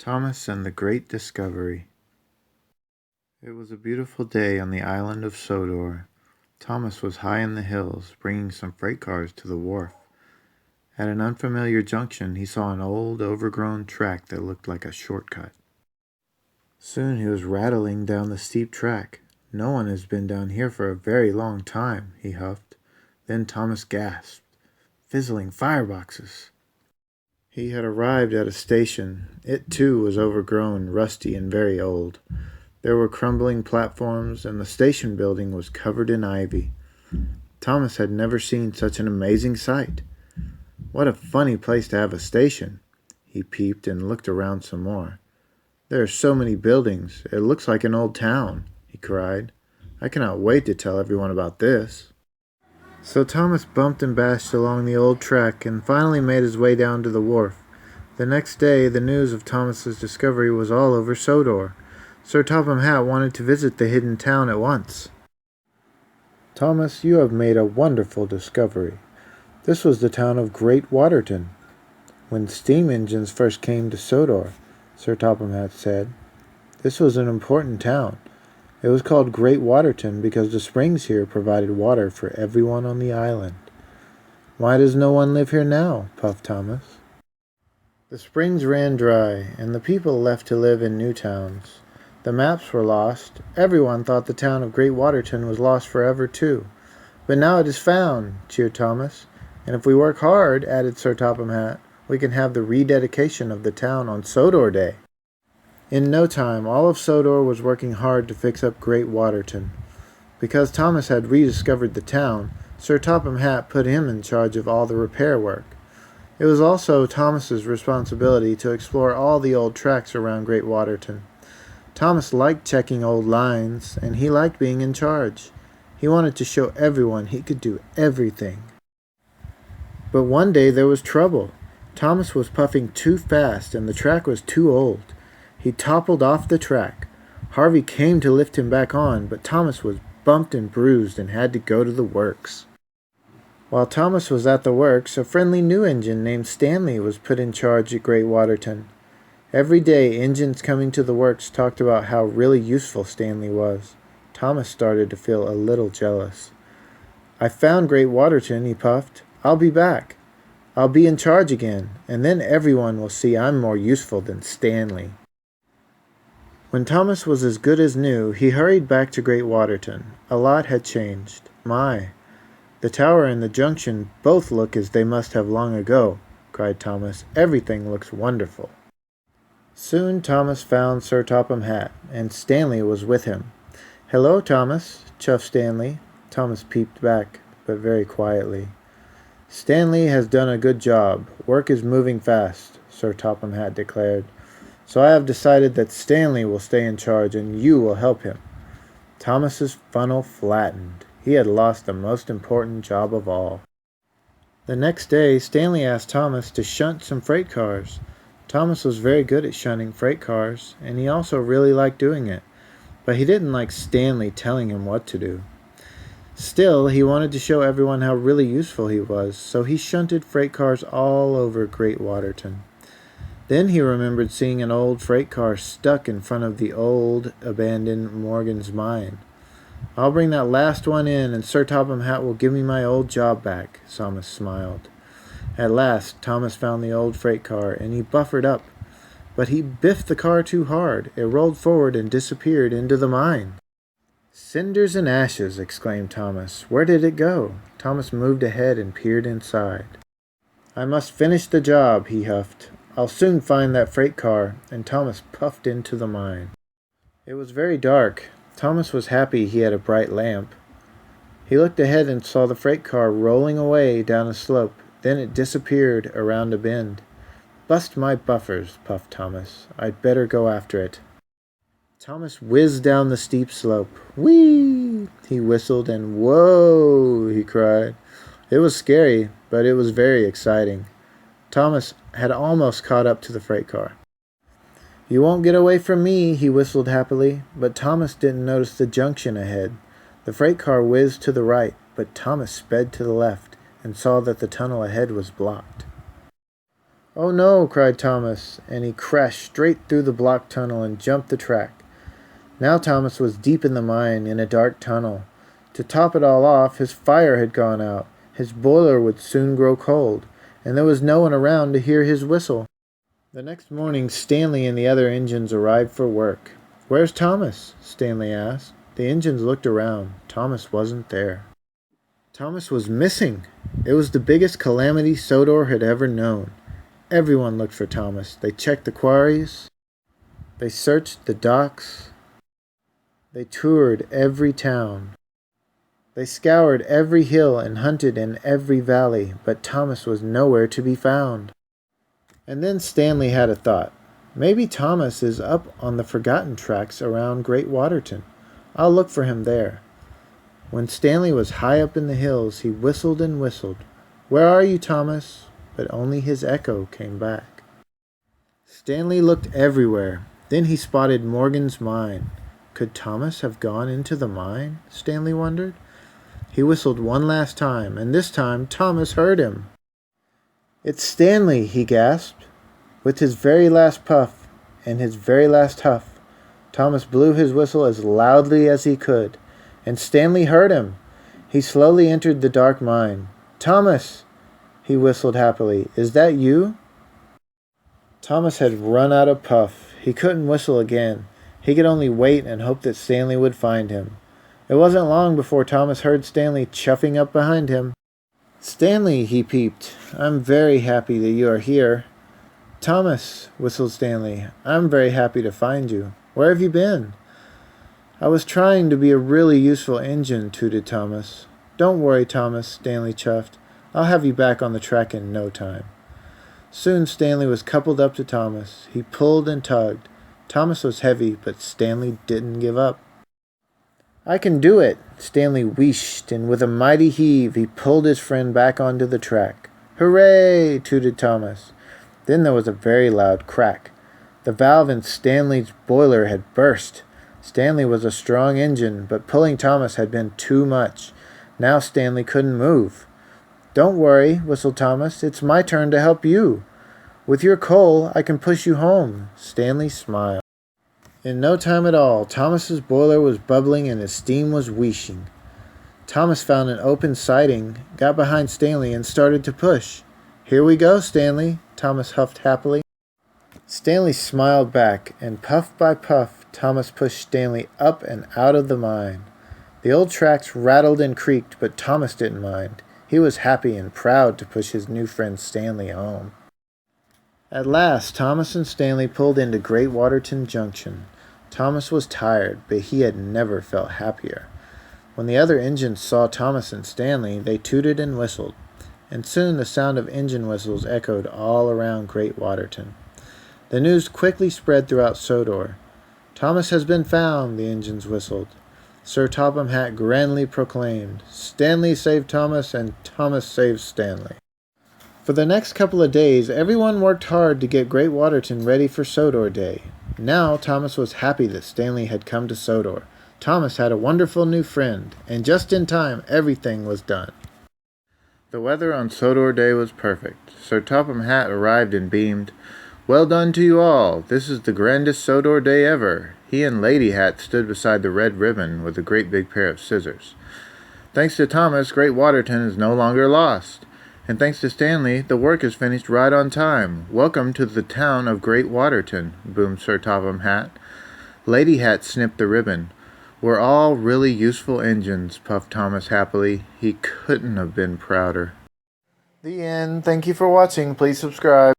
Thomas and the Great Discovery. It was a beautiful day on the island of Sodor. Thomas was high in the hills, bringing some freight cars to the wharf. At an unfamiliar junction, he saw an old, overgrown track that looked like a shortcut. Soon he was rattling down the steep track. "No one has been down here for a very long time," he huffed. Then Thomas gasped. "Fizzling fireboxes!" He had arrived at a station. It too was overgrown, rusty, and very old. There were crumbling platforms, and the station building was covered in ivy. Thomas had never seen such an amazing sight. "What a funny place to have a station!" He peeped and looked around some more. "There are so many buildings. It looks like an old town," he cried. "I cannot wait to tell everyone about this." So Thomas bumped and bashed along the old track and finally made his way down to the wharf. The next day, the news of Thomas's discovery was all over Sodor. Sir Topham Hatt wanted to visit the hidden town at once. "Thomas, you have made a wonderful discovery. This was the town of Great Waterton. When steam engines first came to Sodor," Sir Topham Hatt said, "this was an important town. It was called Great Waterton because the springs here provided water for everyone on the island." "Why does no one live here now?" puffed Thomas. "The springs ran dry, and the people left to live in new towns. The maps were lost. Everyone thought the town of Great Waterton was lost forever, too. But now it is found," cheered Thomas. "And if we work hard," added Sir Topham Hatt, "we can have the rededication of the town on Sodor Day." In no time, all of Sodor was working hard to fix up Great Waterton. Because Thomas had rediscovered the town, Sir Topham Hatt put him in charge of all the repair work. It was also Thomas's responsibility to explore all the old tracks around Great Waterton. Thomas liked checking old lines, and he liked being in charge. He wanted to show everyone he could do everything. But one day there was trouble. Thomas was puffing too fast, and the track was too old. He toppled off the track. Harvey came to lift him back on, but Thomas was bumped and bruised and had to go to the works. While Thomas was at the works, a friendly new engine named Stanley was put in charge at Great Waterton. Every day, engines coming to the works talked about how really useful Stanley was. Thomas started to feel a little jealous. "I found Great Waterton," he puffed. "I'll be back. I'll be in charge again, and then everyone will see I'm more useful than Stanley." When Thomas was as good as new, he hurried back to Great Waterton. A lot had changed. My, the tower and the junction both look as they must have long ago, cried Thomas. "Everything looks wonderful." Soon Thomas found Sir Topham Hatt, and Stanley was with him. "Hello, Thomas," chuffed Stanley. Thomas peeped back, but very quietly. "Stanley has done a good job. Work is moving fast," Sir Topham Hatt declared. "So I have decided that Stanley will stay in charge and you will help him." Thomas's funnel flattened. He had lost the most important job of all. The next day, Stanley asked Thomas to shunt some freight cars. Thomas was very good at shunting freight cars, and he also really liked doing it. But he didn't like Stanley telling him what to do. Still, he wanted to show everyone how really useful he was, so he shunted freight cars all over Great Waterton. Then he remembered seeing an old freight car stuck in front of the old, abandoned Morgan's mine. "I'll bring that last one in, and Sir Topham Hatt will give me my old job back," Thomas smiled. At last, Thomas found the old freight car, and he buffered up. But he biffed the car too hard. It rolled forward and disappeared into the mine. "Cinders and ashes!" exclaimed Thomas. "Where did it go?" Thomas moved ahead and peered inside. "I must finish the job," he huffed. "I'll soon find that freight car," and Thomas puffed into the mine. It was very dark. Thomas was happy he had a bright lamp. He looked ahead and saw the freight car rolling away down a slope. Then it disappeared around a bend. "Bust my buffers," puffed Thomas. "I'd better go after it." Thomas whizzed down the steep slope. "Whee!" he whistled, and "Whoa!" he cried. It was scary, but it was very exciting. Thomas had almost caught up to the freight car. "You won't get away from me," he whistled happily, but Thomas didn't notice the junction ahead. The freight car whizzed to the right, but Thomas sped to the left and saw that the tunnel ahead was blocked. "Oh no!" cried Thomas, and he crashed straight through the blocked tunnel and jumped the track. Now Thomas was deep in the mine in a dark tunnel. To top it all off, his fire had gone out. His boiler would soon grow cold, and there was no one around to hear his whistle. The next morning Stanley and the other engines arrived for work. "Where's Thomas?" Stanley asked. The engines looked around. Thomas wasn't there. Thomas was missing. It was the biggest calamity Sodor had ever known. Everyone looked for Thomas. They checked the quarries. They searched the docks. They toured every town. They scoured every hill and hunted in every valley, but Thomas was nowhere to be found. And then Stanley had a thought. Maybe Thomas is up on the forgotten tracks around Great Waterton. I'll look for him there. When Stanley was high up in the hills, he whistled and whistled. "Where are you, Thomas?" But only his echo came back. Stanley looked everywhere. Then he spotted Morgan's mine. Could Thomas have gone into the mine? Stanley wondered. He whistled one last time, and this time Thomas heard him. "It's Stanley," he gasped. With his very last puff and his very last huff, Thomas blew his whistle as loudly as he could, and Stanley heard him. He slowly entered the dark mine. "Thomas," he whistled happily, "is that you?" Thomas had run out of puff. He couldn't whistle again. He could only wait and hope that Stanley would find him. It wasn't long before Thomas heard Stanley chuffing up behind him. "Stanley," he peeped, "I'm very happy that you are here." "Thomas," whistled Stanley, "I'm very happy to find you. Where have you been?" "I was trying to be a really useful engine," tooted Thomas. "Don't worry, Thomas," Stanley chuffed. "I'll have you back on the track in no time." Soon Stanley was coupled up to Thomas. He pulled and tugged. Thomas was heavy, but Stanley didn't give up. "I can do it!" Stanley wheeshed, and with a mighty heave he pulled his friend back onto the track. "Hooray!" tooted Thomas. Then there was a very loud crack. The valve in Stanley's boiler had burst. Stanley was a strong engine, but pulling Thomas had been too much. Now Stanley couldn't move. "Don't worry," whistled Thomas. "It's my turn to help you. With your coal, I can push you home." Stanley smiled. In no time at all, Thomas's boiler was bubbling and his steam was wheeshing. Thomas found an open siding, got behind Stanley, and started to push. "Here we go, Stanley," Thomas huffed happily. Stanley smiled back, and puff by puff, Thomas pushed Stanley up and out of the mine. The old tracks rattled and creaked, but Thomas didn't mind. He was happy and proud to push his new friend Stanley home. At last, Thomas and Stanley pulled into Great Waterton Junction. Thomas was tired, but he had never felt happier. When the other engines saw Thomas and Stanley, they tooted and whistled, and soon the sound of engine whistles echoed all around Great Waterton. The news quickly spread throughout Sodor. "Thomas has been found," the engines whistled. Sir Topham Hatt grandly proclaimed, "Stanley saved Thomas, and Thomas saved Stanley." For the next couple of days, everyone worked hard to get Great Waterton ready for Sodor Day. Now Thomas was happy that Stanley had come to Sodor. Thomas had a wonderful new friend, and just in time everything was done. The weather on Sodor Day was perfect. Sir Topham Hatt arrived and beamed, "Well done to you all. This is the grandest Sodor Day ever." He and Lady Hat stood beside the red ribbon with a great big pair of scissors. "Thanks to Thomas, Great Waterton is no longer lost. And thanks to Stanley, the work is finished right on time. Welcome to the town of Great Waterton," boomed Sir Topham Hatt. Lady Hat snipped the ribbon. "We're all really useful engines," puffed Thomas happily. He couldn't have been prouder. The end. Thank you for watching. Please subscribe.